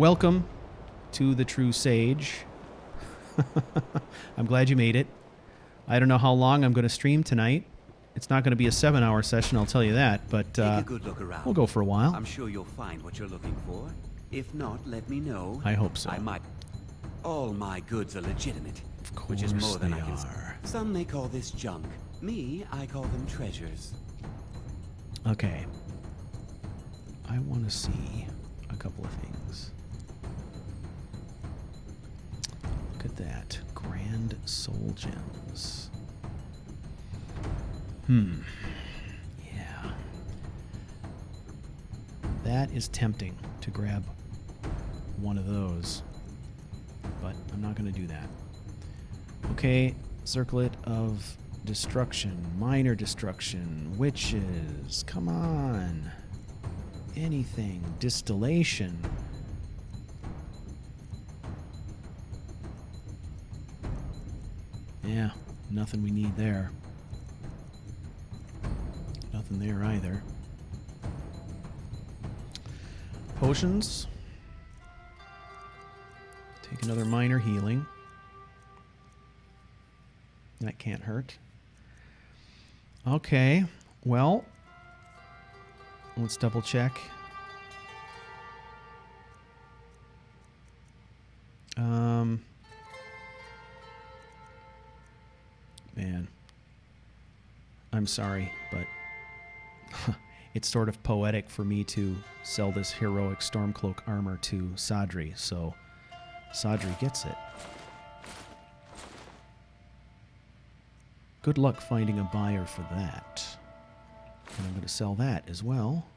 welcome to the True Sage. I'm glad you made it. I don't know how long I'm going to stream tonight. It's not going to be a 7-hour session, I'll tell you that, but Take a good look around. we'll go for a while. I'm sure you'll find what you're looking for. If not, let me know. I hope so. I might. All my goods are legitimate, Of course which is more than they I can. are. Some may call this junk. Me, I call them treasures. Okay. I want to see a couple of things. Look at that. Grand Soul Gems. Yeah. That is tempting to grab one of those. But I'm not going to do that. Okay. Circlet of destruction. Minor destruction. Witches. Come on. Anything. Distillation. Yeah, nothing we need there. Nothing there either. Potions. Take another minor healing. That can't hurt. Okay, well, let's double check. Man, I'm sorry, but it's sort of poetic for me to sell this heroic Stormcloak armor to Sadri, so Sadri gets it. Good luck finding a buyer for that. And I'm going to sell that as well.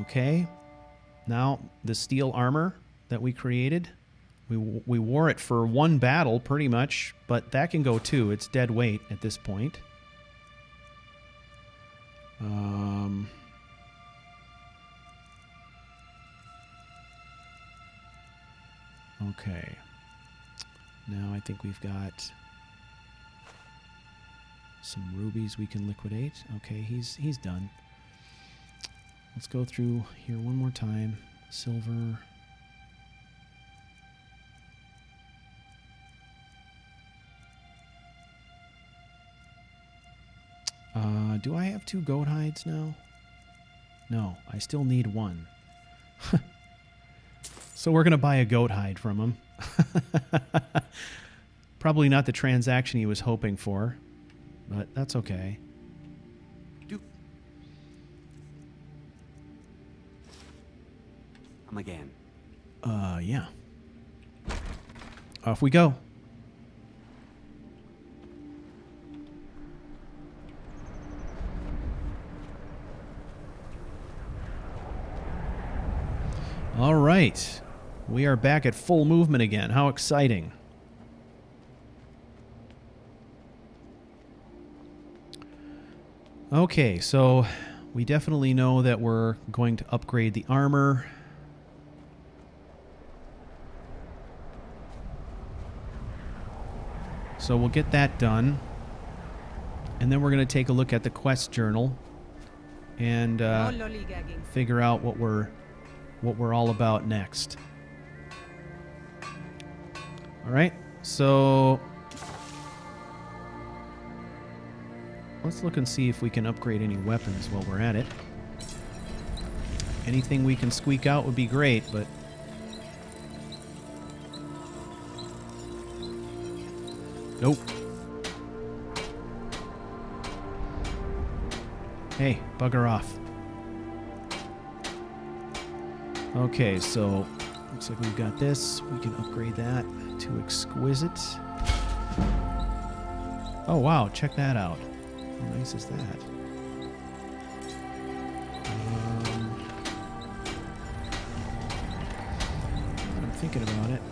Okay. Now, the steel armor that we created, we wore it for one battle pretty much, but that can go too. It's dead weight at this point. Okay. Now I think we've got some rubies we can liquidate. Okay, he's done. Let's go through here one more time. Silver. Do I have 2 goat hides now? No, I still need 1. So we're going to buy a goat hide from him. Probably not the transaction he was hoping for, but that's okay. Come again. Yeah. Off we go. All right. We are back at full movement again. How exciting. Okay, so we definitely know that we're going to upgrade the armor. So we'll get that done. And then we're going to take a look at the quest journal and figure out what we're all about next. All right, so let's look and see if we can upgrade any weapons while we're at it. Anything we can squeak out would be great, but nope. Hey, bugger off. Okay, so looks like we've got this. We can upgrade that to exquisite. Oh wow, check that out. How nice is that? I'm thinking about it.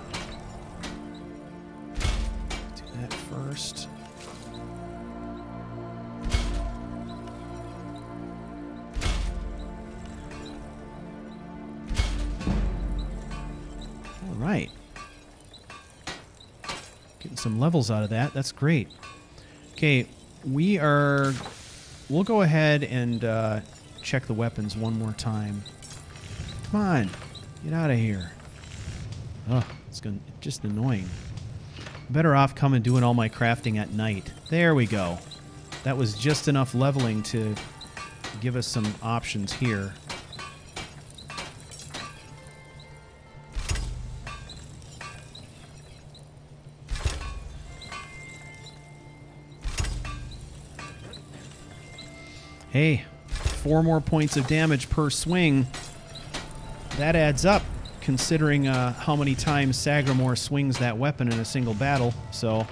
Do that first. All right. Getting some levels out of that. That's great. Okay, we'll go ahead and check the weapons one more time. Come on. Get out of here. Oh, it's just annoying. Better off coming doing all my crafting at night. There we go. That was just enough leveling to give us some options here. Hey, 4 more points of damage per swing. That adds up, considering how many times Sagramore swings that weapon in a single battle. So,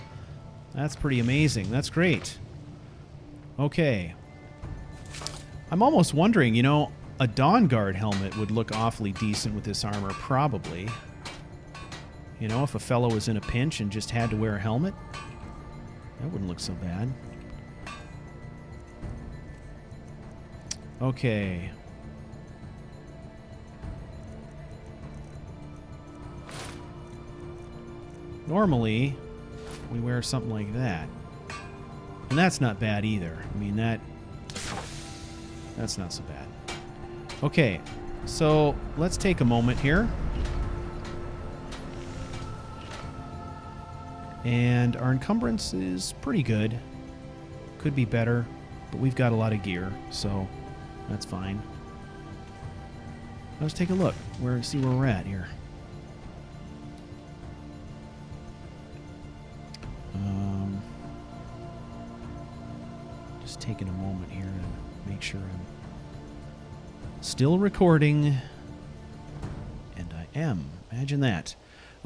that's pretty amazing. That's great. Okay. I'm almost wondering, you know, a Dawn Guard helmet would look awfully decent with this armor, probably. You know, if a fellow was in a pinch and just had to wear a helmet, that wouldn't look so bad. Okay. Normally, we wear something like that. And that's not bad either. I mean, that's not so bad. Okay, so let's take a moment here. And our encumbrance is pretty good. Could be better, but we've got a lot of gear, so that's fine. Let's take a look. See where we're at here. Just taking a moment here to make sure I'm still recording. And I am. Imagine that.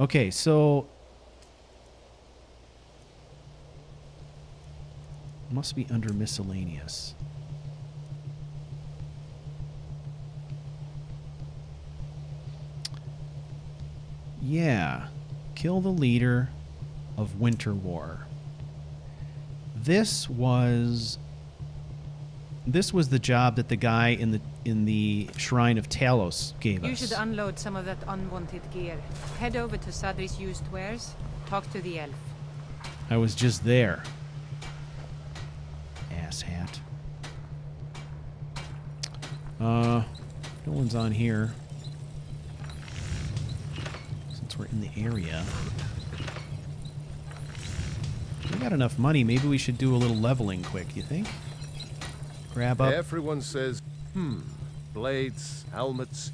Okay, so must be under miscellaneous. Yeah. Kill the leader of Winter War. This was the job that the guy in the Shrine of Talos gave us. You should unload some of that unwanted gear. Head over to Sadri's used wares. Talk to the elf. I was just there. Asshat. No one's on here. Since we're in the area. We got enough money. Maybe we should do a little leveling quick, you think? Grab up. Everyone says, blades, helmets,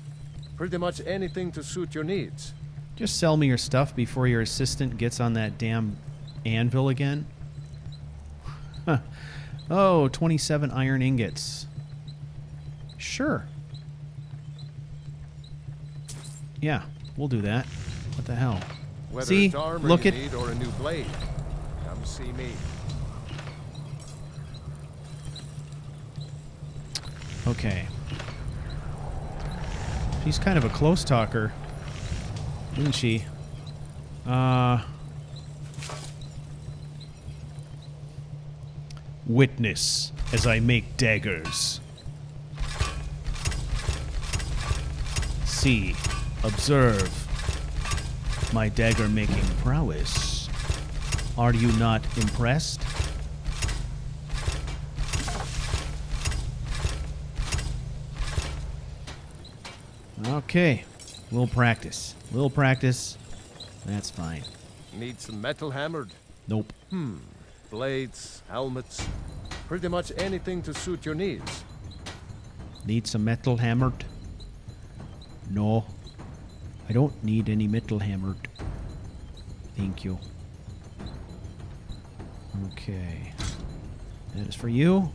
pretty much anything to suit your needs. Just sell me your stuff before your assistant gets on that damn anvil again. Huh. Oh, 27 iron ingots. Sure. Yeah, we'll do that. What the hell? Whether See, it's armor look you at need or a new blade, come see me. Okay. She's kind of a close talker, isn't she? Witness as I make daggers. See, observe my dagger-making prowess. Are you not impressed? Okay, we'll practice. We'll practice. That's fine. Need some metal hammered? Nope. Blades, helmets, pretty much anything to suit your needs. Need some metal hammered? No. I don't need any metal hammered. Thank you. Okay. That is for you.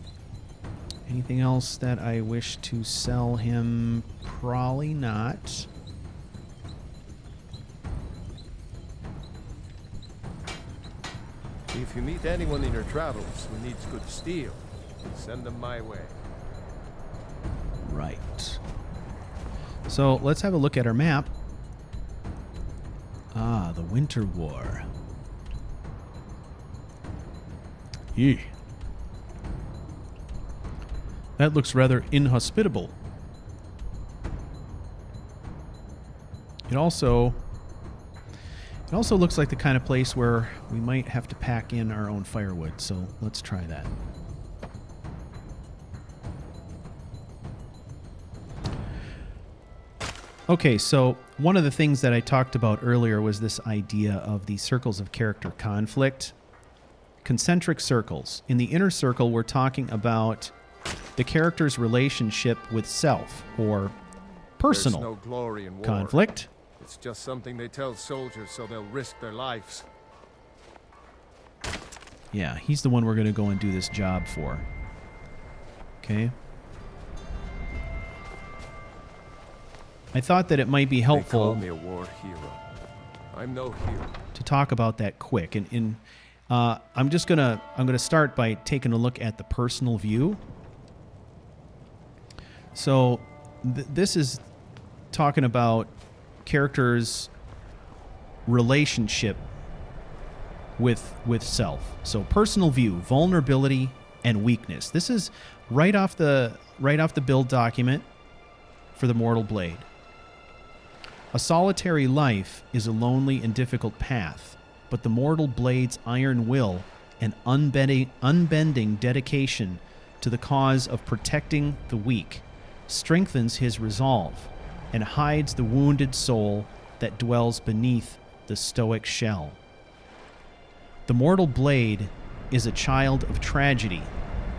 Anything else that I wish to sell him? Probably not. If you meet anyone in your travels who needs good steel, send them my way. Right. So let's have a look at our map. Ah, the Winter War. Yee. That looks rather inhospitable. It also looks like the kind of place where we might have to pack in our own firewood, so let's try that. Okay, so one of the things that I talked about earlier was this idea of the circles of character conflict. Concentric circles. In the inner circle, we're talking about the character's relationship with self, or personal There's no glory in war. conflict. It's just something they tell soldiers so they'll risk their lives. Yeah, he's the one we're going to go and do this job for. Okay. I thought that it might be They call helpful me a war hero. I'm no hero. to talk about that quick. And I'm gonna start by taking a look at the personal view. So this is talking about characters' relationship with self. So personal view, vulnerability, and weakness. This is right off the build document for the Mortal Blade. A solitary life is a lonely and difficult path, but the Mortal Blade's iron will and unbending dedication to the cause of protecting the weak strengthens his resolve and hides the wounded soul that dwells beneath the stoic shell. The Mortal Blade is a child of tragedy,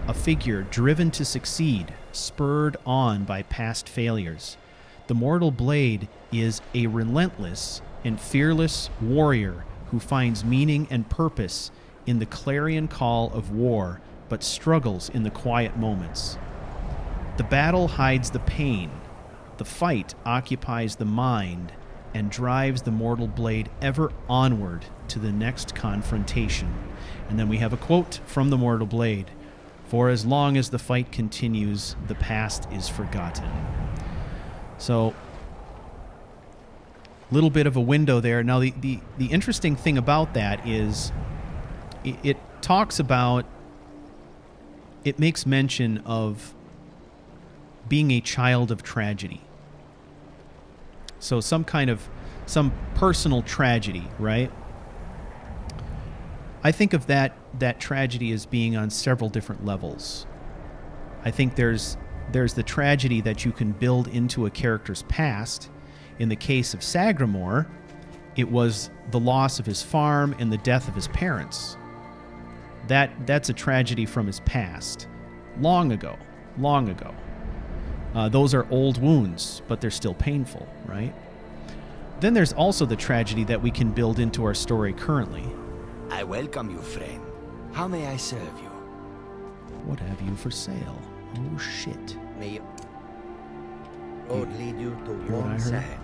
a figure driven to succeed, spurred on by past failures. The Mortal Blade is a relentless and fearless warrior who finds meaning and purpose in the clarion call of war, but struggles in the quiet moments. The battle hides the pain. The fight occupies the mind and drives the Mortal Blade ever onward to the next confrontation. And then we have a quote from the Mortal Blade. For as long as the fight continues, the past is forgotten. So, little bit of a window there. Now, the interesting thing about that is it talks about, it makes mention of being a child of tragedy. So some personal tragedy, right? I think of that tragedy as being on several different levels. I think there's the tragedy that you can build into a character's past. In the case of Sagramore, it was the loss of his farm and the death of his parents. That's a tragedy from his past. Long ago. Those are old wounds, but they're still painful, right? Then there's also the tragedy that we can build into our story currently. I welcome you, friend. How may I serve you? What have you for sale? Oh, shit. May road lead you to Hear what I warm heard? sand.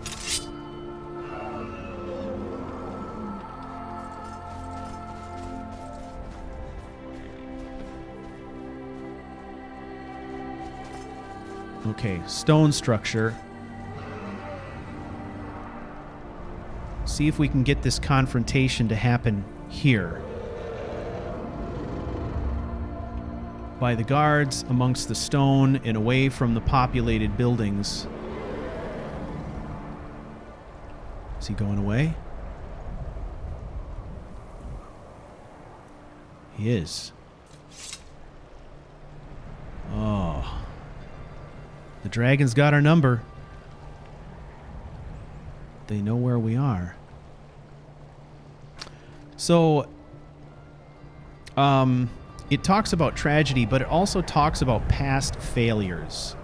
Okay, stone structure. See if we can get this confrontation to happen here. By the guards, amongst the stone, and away from the populated buildings. Is he going away? He is. Oh. The dragon's got our number. They know where we are. So, it talks about tragedy, but it also talks about past failures.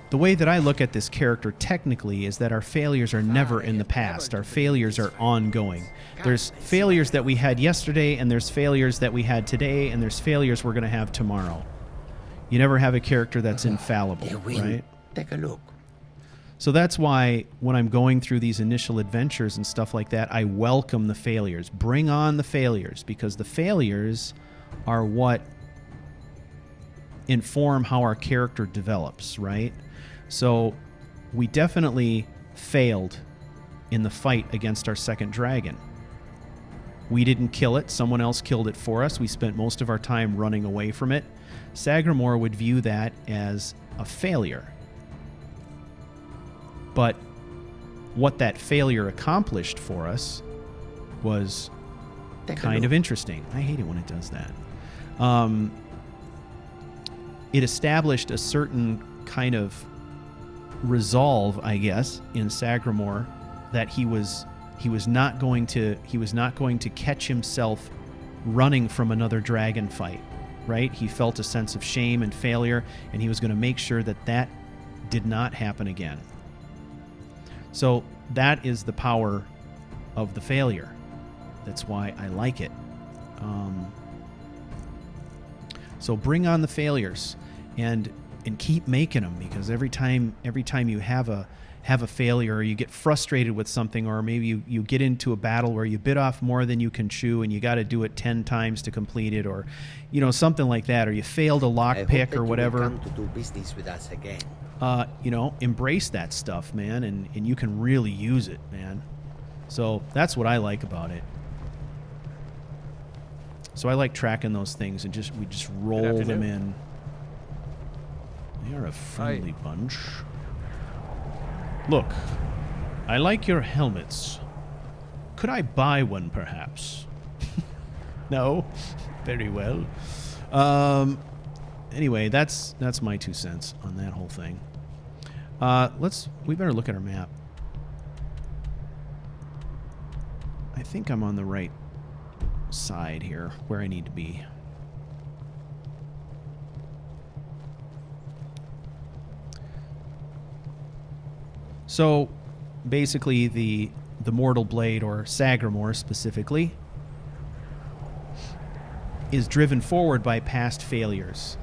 The way that I look at this character technically is that our failures are never in the past. Our failures are ongoing. There's failures that we had yesterday, and there's failures that we had today, and there's failures we're going to have tomorrow. You never have a character that's infallible, right? Take a look. So that's why when I'm going through these initial adventures and stuff like that, I welcome the failures. Bring on the failures, because the failures are what inform how our character develops, right? So we definitely failed in the fight against our second dragon. We didn't kill it. Someone else killed it for us. We spent most of our time running away from it. Sagramore would view that as a failure. But what that failure accomplished for us was kind of interesting. I hate it when it does that. It established a certain kind of resolve, I guess, in Sagramore that he was not going to catch himself running from another dragon fight, right? He felt a sense of shame and failure, and he was going to make sure that that did not happen again. So that is the power of the failure. That's why I like it. So bring on the failures, and keep making them, because every time you have a failure, or you get frustrated with something, or maybe you get into a battle where you bit off more than you can chew and you got to do it 10 times to complete it, or something like that, or you failed a lockpick or whatever. Come to do business with us again. Embrace that stuff, man, and you can really use it, man. So that's what I like about it. So I like tracking those things, and we just roll them in. They are a friendly bunch. Look, I like your helmets. Could I buy one, perhaps? No? Very well. Anyway, that's my 2 cents on that whole thing. We better look at our map. I think I'm on the right side here, where I need to be. So, basically, the Mortal Blade, or Sagramore specifically, is driven forward by past failures.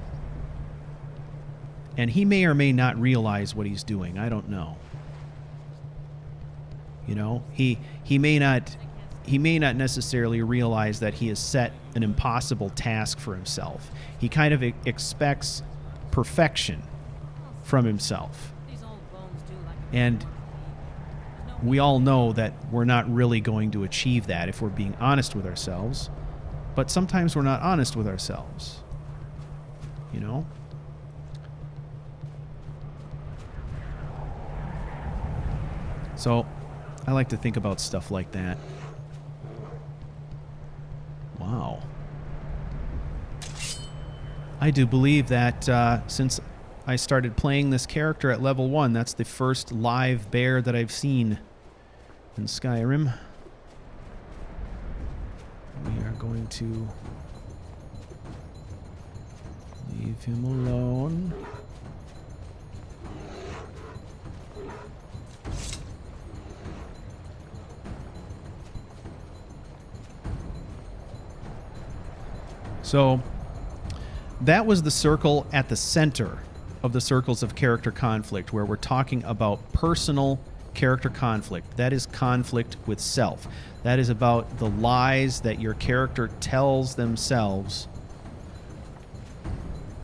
And he may or may not realize what he's doing. I don't know. He may not necessarily realize that he has set an impossible task for himself. He kind of expects perfection from himself. And we all know that we're not really going to achieve that if we're being honest with ourselves. But sometimes we're not honest with ourselves. So, I like to think about stuff like that. Wow. I do believe that since I started playing this character at level 1, that's the first live bear that I've seen in Skyrim. We are going to leave him alone. So, that was the circle at the center of the circles of character conflict, where we're talking about personal character conflict. That is conflict with self. That is about the lies that your character tells themselves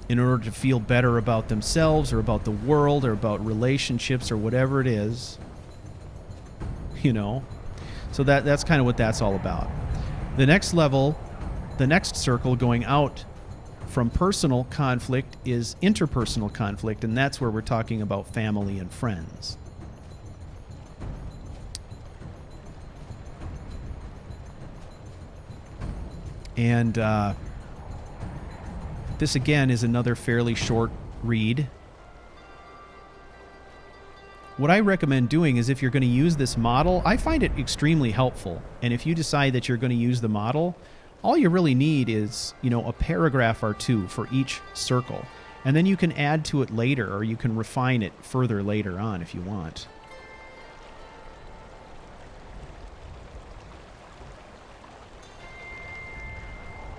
in order to feel better about themselves, or about the world, or about relationships, or whatever it is. So that's kind of what that's all about. The next level, the next circle going out from personal conflict, is interpersonal conflict, and that's where we're talking about family and friends. And this again is another fairly short read. What I recommend doing is, if you're going to use this model, I find it extremely helpful. And if you decide that you're going to use the model, all you really need is, a paragraph or two for each circle. And then you can add to it later, or you can refine it further later on if you want.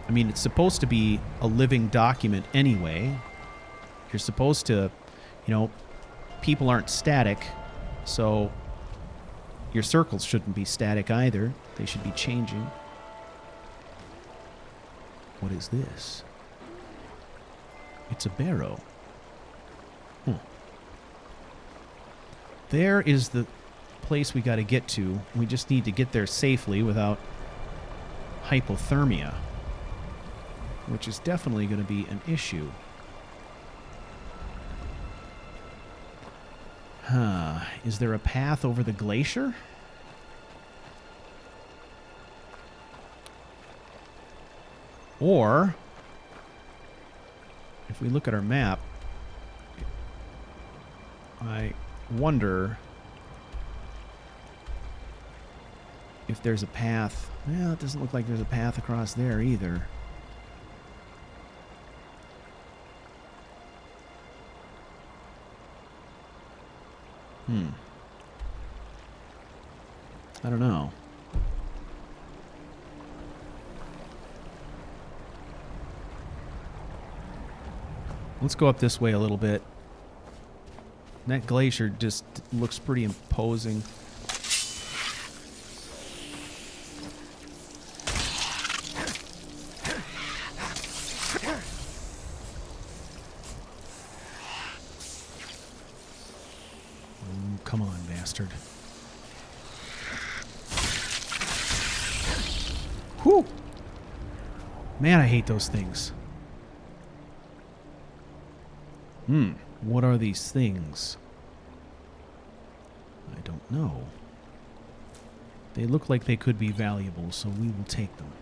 I mean, it's supposed to be a living document anyway. You're supposed to, people aren't static, so your circles shouldn't be static either. They should be changing. What is this? It's a barrow. There is the place we got to get to. We just need to get there safely without hypothermia, which is definitely going to be an issue. Is there a path over the glacier? Or, if we look at our map, I wonder if there's a path. Well, it doesn't look like there's a path across there either. I don't know. Let's go up this way a little bit. That glacier just looks pretty imposing. Come on, bastard. Whew! Man, I hate those things. What are these things? I don't know. They look like they could be valuable, so we will take them.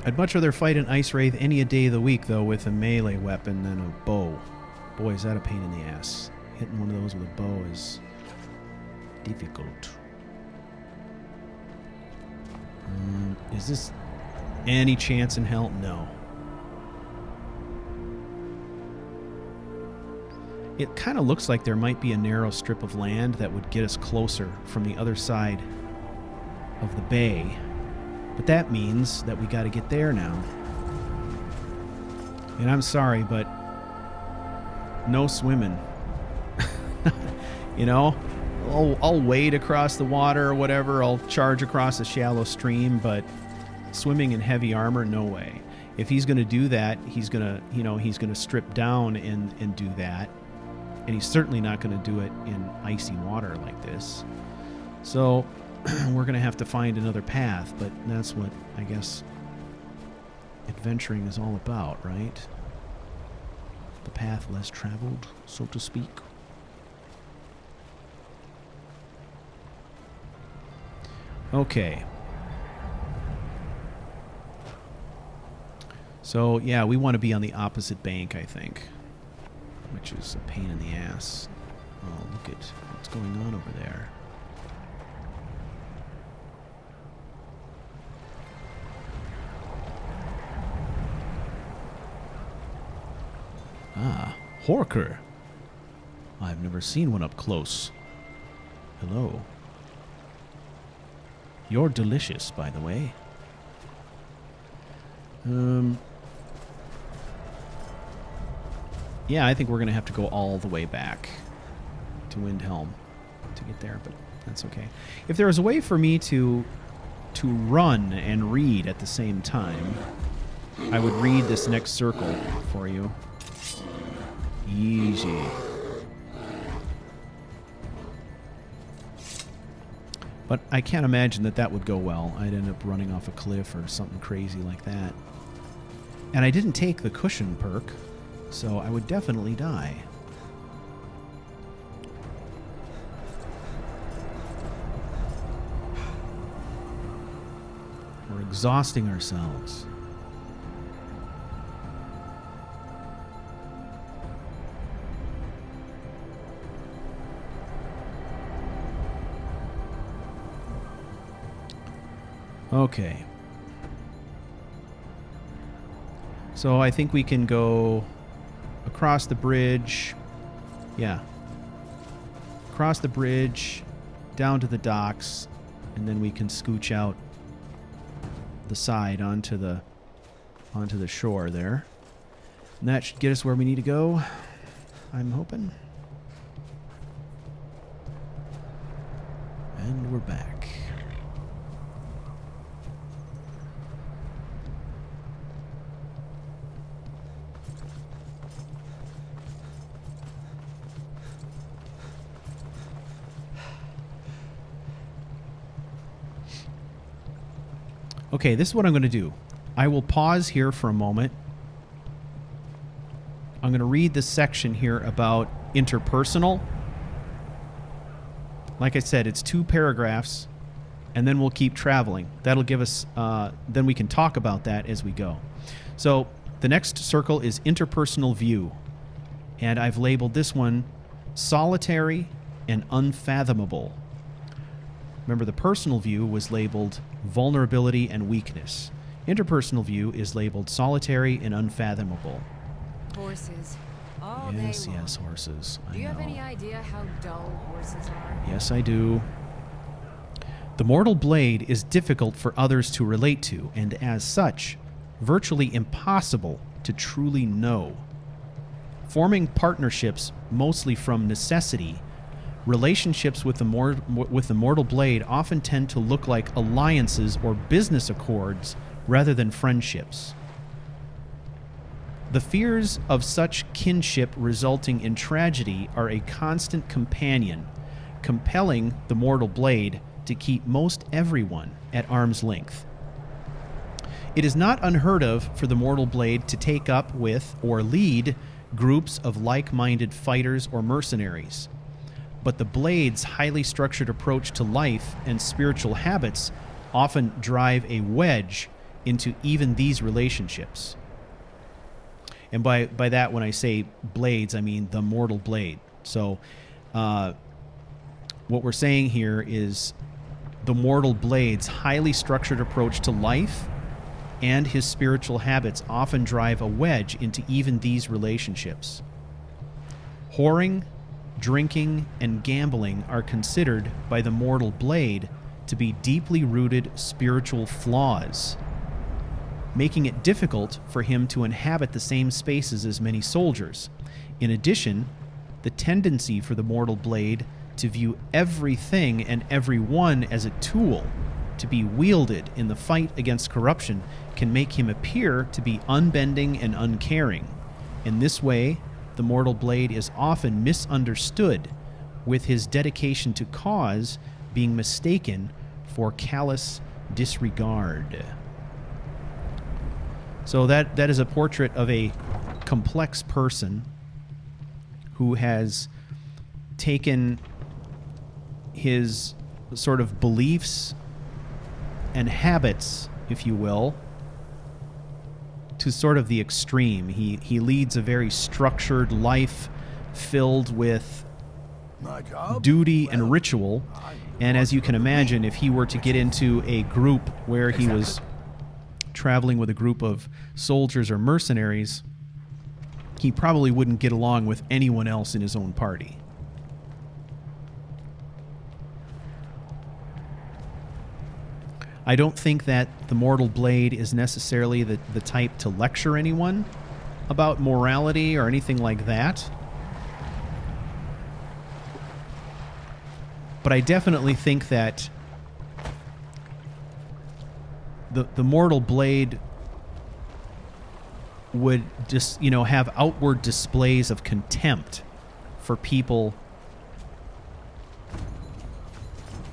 I'd much rather fight an ice wraith any a day of the week, though, with a melee weapon than a bow. Boy, is that a pain in the ass. Hitting one of those with a bow is difficult. Is this any chance in hell? No. It kind of looks like there might be a narrow strip of land that would get us closer from the other side of the bay. But that means that we got to get there now. And I'm sorry, but no swimming. You know, I'll wade across the water or whatever. I'll charge across a shallow stream, but swimming in heavy armor, no way. If he's going to do that, he's going to, you know, he's going to strip down and do that. And he's certainly not going to do it in icy water like this. So we're going to have to find another path, but that's what I guess adventuring is all about, right? The path less traveled, so to speak. Okay. So, yeah, we want to be on the opposite bank, I think, which is a pain in the ass. Oh, look at what's going on over there. Ah, Horker. I've never seen one up close. Hello. You're delicious, by the way. Yeah, I think we're going to have to go all the way back to Windhelm to get there, but that's okay. If there was a way for me to run and read at the same time, I would read this next circle for you. Easy. But I can't imagine that that would go well. I'd end up running off a cliff or something crazy like that. And I didn't take the cushion perk, so I would definitely die. We're exhausting ourselves. Okay. So I think we can go across the bridge. Yeah. Across the bridge, down to the docks, and then we can scooch out the side onto the shore there. And that should get us where we need to go, I'm hoping. And we're back. Okay, this is what I'm going to do. I will pause here for a moment. I'm going to read this section here about interpersonal. Like I said, it's 2 paragraphs, and then we'll keep traveling. That'll give us, then we can talk about that as we go. So the next circle is interpersonal view, and I've labeled this one solitary and unfathomable. Remember, the personal view was labeled vulnerability and weakness. Interpersonal view is labeled solitary and unfathomable. Horses. All Yes, day long. yes, horses. I Do you have know. any idea how dull horses are? Yes, I do. The mortal blade is difficult for others to relate to, and as such, virtually impossible to truly know. Forming partnerships mostly from necessity, relationships with the mortal blade often tend to look like alliances or business accords rather than friendships. The fears of such kinship resulting in tragedy are a constant companion, compelling the mortal blade to keep most everyone at arm's length. It is not unheard of for the mortal blade to take up with or lead groups of like-minded fighters or mercenaries, but the blade's highly structured approach to life and spiritual habits often drive a wedge into even these relationships. And by that, when I say blades, I mean the mortal blade. So what we're saying here is the mortal blade's highly structured approach to life and his spiritual habits often drive a wedge into even these relationships. Whoring, drinking, and gambling are considered by the mortal blade to be deeply rooted spiritual flaws, making it difficult for him to inhabit the same spaces as many soldiers. In addition, the tendency for the mortal blade to view everything and everyone as a tool to be wielded in the fight against corruption can make him appear to be unbending and uncaring. In this way, the mortal blade is often misunderstood, with his dedication to cause being mistaken for callous disregard. So that is a portrait of a complex person who has taken his sort of beliefs and habits, if you will, to sort of the extreme. He leads a very structured life filled with duty and ritual. And as you can imagine, if he were to get into a group where he was traveling with a group of soldiers or mercenaries, he probably wouldn't get along with anyone else in his own party. I don't think that the mortal blade is necessarily the type to lecture anyone about morality or anything like that. But I definitely think that the mortal blade would just, have outward displays of contempt for people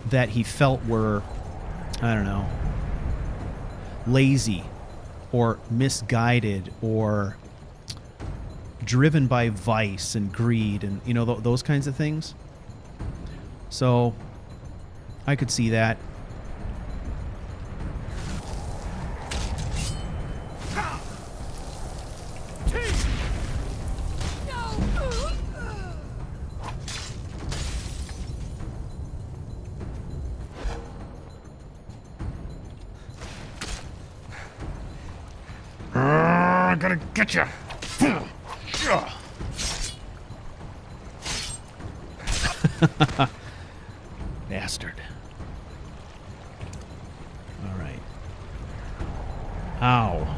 that he felt were, I don't know, lazy or misguided or driven by vice and greed and, those kinds of things. So I could see that. I'm gonna get you. Bastard. All right. Ow.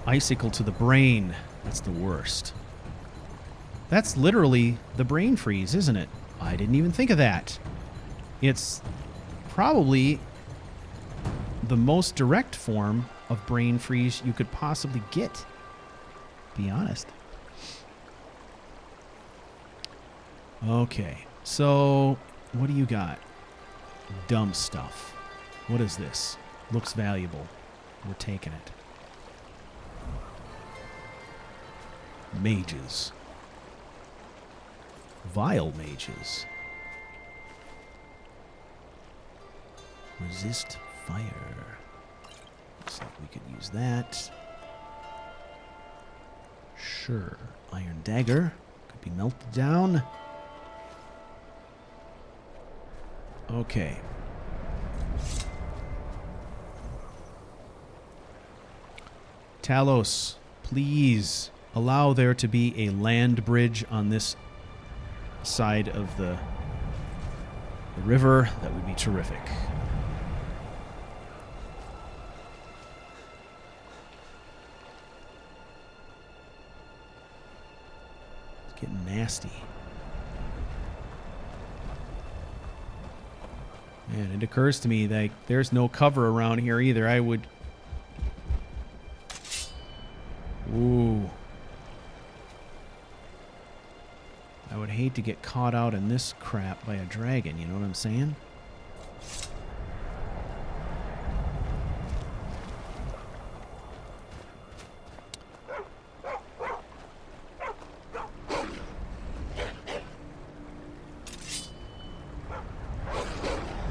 Icicle to the brain. That's the worst. That's literally the brain freeze, isn't it? I didn't even think of that. It's probably the most direct form of brain freeze you could possibly get. Be honest. Okay, so what do you got? Dumb stuff. What is this? Looks valuable. We're taking it. Mages. Vile mages. Resist fire. Looks like we could use that. Sure. Iron dagger. Could be melted down. Okay. Talos, please allow there to be a land bridge on this side of the river. That would be terrific. It's getting nasty. Man, it occurs to me that there's no cover around here either. I would... Ooh. I would hate to get caught out in this crap by a dragon, you know what I'm saying?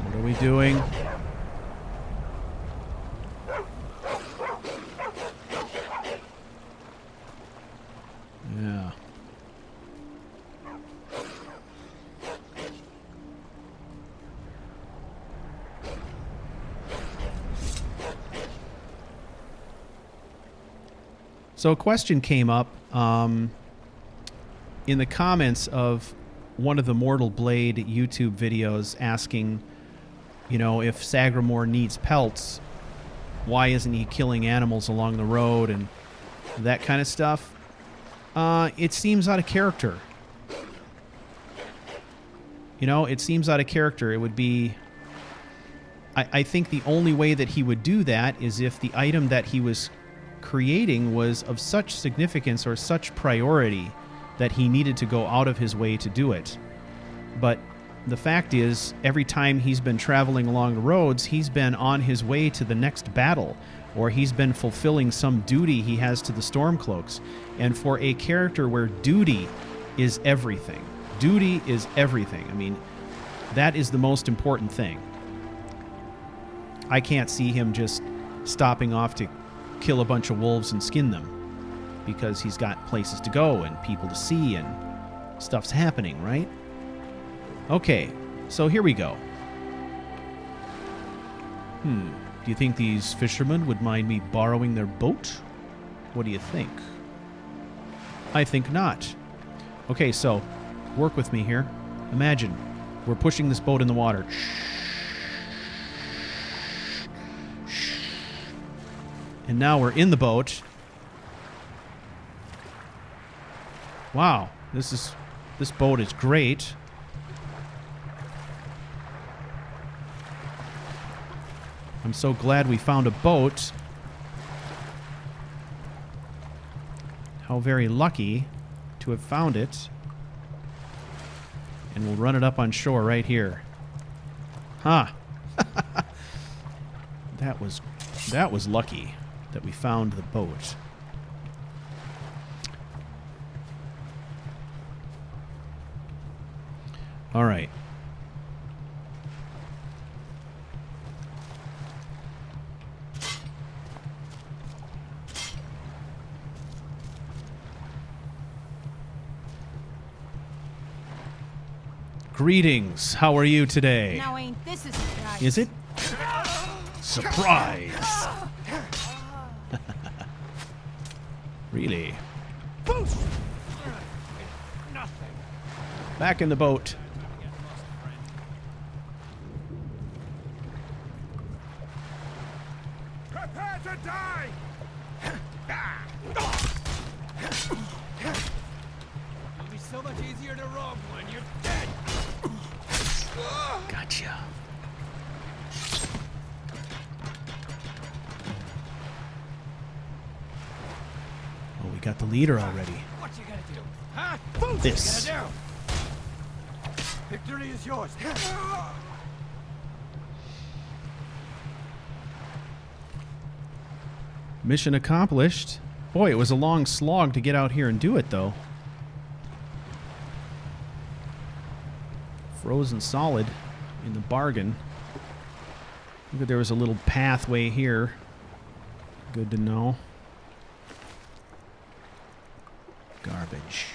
What are we doing? Yeah. So a question came up in the comments of one of the Mortal Blade YouTube videos asking, you know, if Sagramore needs pelts, why isn't he killing animals along the road and that kind of stuff? It seems out of character. You know, it seems out of character. It would be... I think the only way that he would do that is if the item that he was creating was of such significance or such priority that he needed to go out of his way to do it. But the fact is, every time he's been traveling along the roads, he's been on his way to the next battle, or he's been fulfilling some duty he has to the Stormcloaks. And for a character where duty is everything, duty is everything. I mean, that is the most important thing. I can't see him just stopping off to kill a bunch of wolves and skin them, because he's got places to go and people to see and stuff's happening, right? Okay, so here we go. Do you think these fishermen would mind me borrowing their boat? What do you think? I think not. Okay, so work with me here. Imagine we're pushing this boat in the water. And now we're in the boat. Wow, this boat is great. I'm so glad we found a boat. How very lucky to have found it. And we'll run it up on shore right here. Huh. That was lucky that we found the boat. All right. Greetings. How are you today? Now ain't this a surprise? Is it? Surprise. Really? Back in the boat. Prepare to die! It'll be so much easier to rob when you're dead. Gotcha. Oh, we got the leader already. What you gonna do? Huh? This. What you gonna do? Victory is yours. Mission accomplished. Boy, it was a long slog to get out here and do it, though. Frozen solid in the bargain. Look, there was a little pathway here. Good to know. Garbage.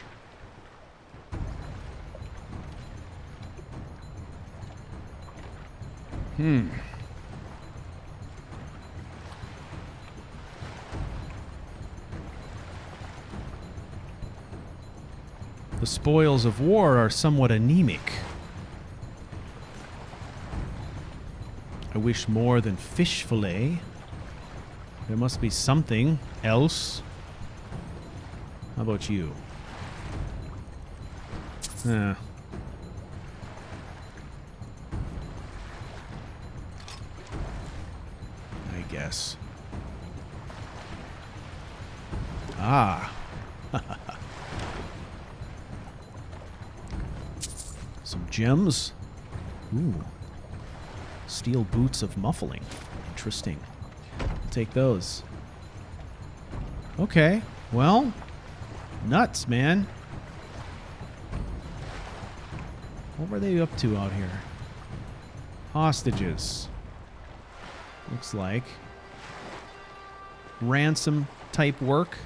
The spoils of war are somewhat anemic. I wish more than fish fillet. There must be something else. How about you? I guess. Ah. Some gems. Ooh. Steel boots of muffling. Interesting. I'll take those. Okay. Well, nuts, man. What were they up to out here? Hostages. Looks like. Ransom type work.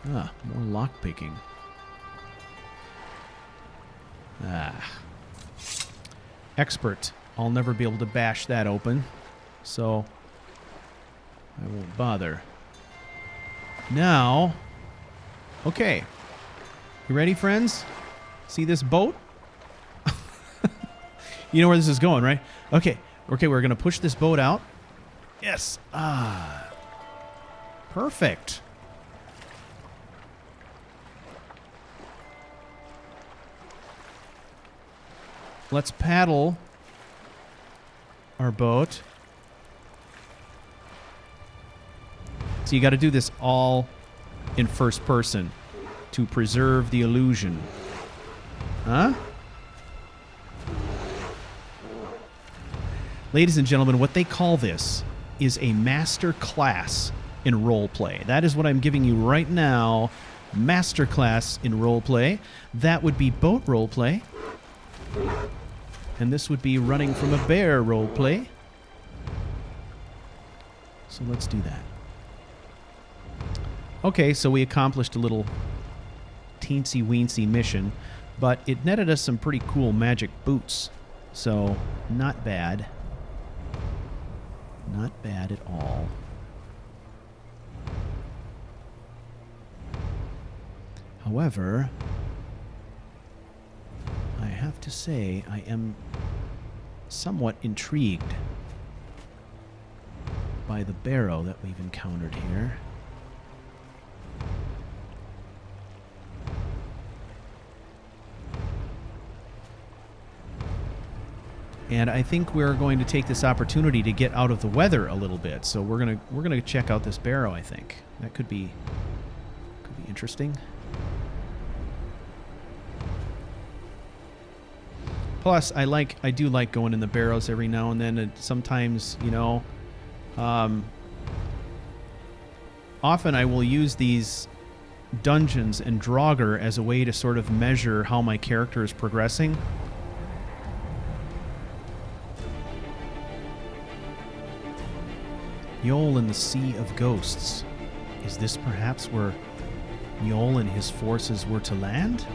Ah, more lockpicking. Ah. Expert. I'll never be able to bash that open, so I won't bother. Now, okay. You ready, friends? See this boat? You know where this is going, right? Okay. Okay, we're going to push this boat out. Yes. Ah. Perfect. Let's paddle our boat. So you got to do this all in first person to preserve the illusion. Huh? Ladies and gentlemen, what they call this is a master class in roleplay. That is what I'm giving you right now. Master class in roleplay. That would be boat roleplay. And this would be running from a bear roleplay. So let's do that. Okay, so we accomplished a little teensy-weensy mission, but it netted us some pretty cool magic boots. So, not bad. Not bad at all. However, I have to say I am somewhat intrigued by the barrow that we've encountered here. And I think we're going to take this opportunity to get out of the weather a little bit. So we're gonna check out this barrow, I think. That could be interesting. Plus, I do like going in the barrows every now and then. And sometimes, you know, often I will use these dungeons and Draugr as a way to sort of measure how my character is progressing. Mjol in the Sea of Ghosts. Is this perhaps where Mjol and his forces were to land?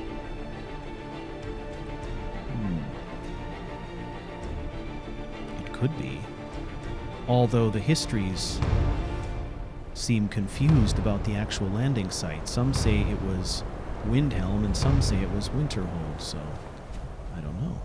It could be. Although the histories seem confused about the actual landing site. Some say it was Windhelm and some say it was Winterhold, so I don't know.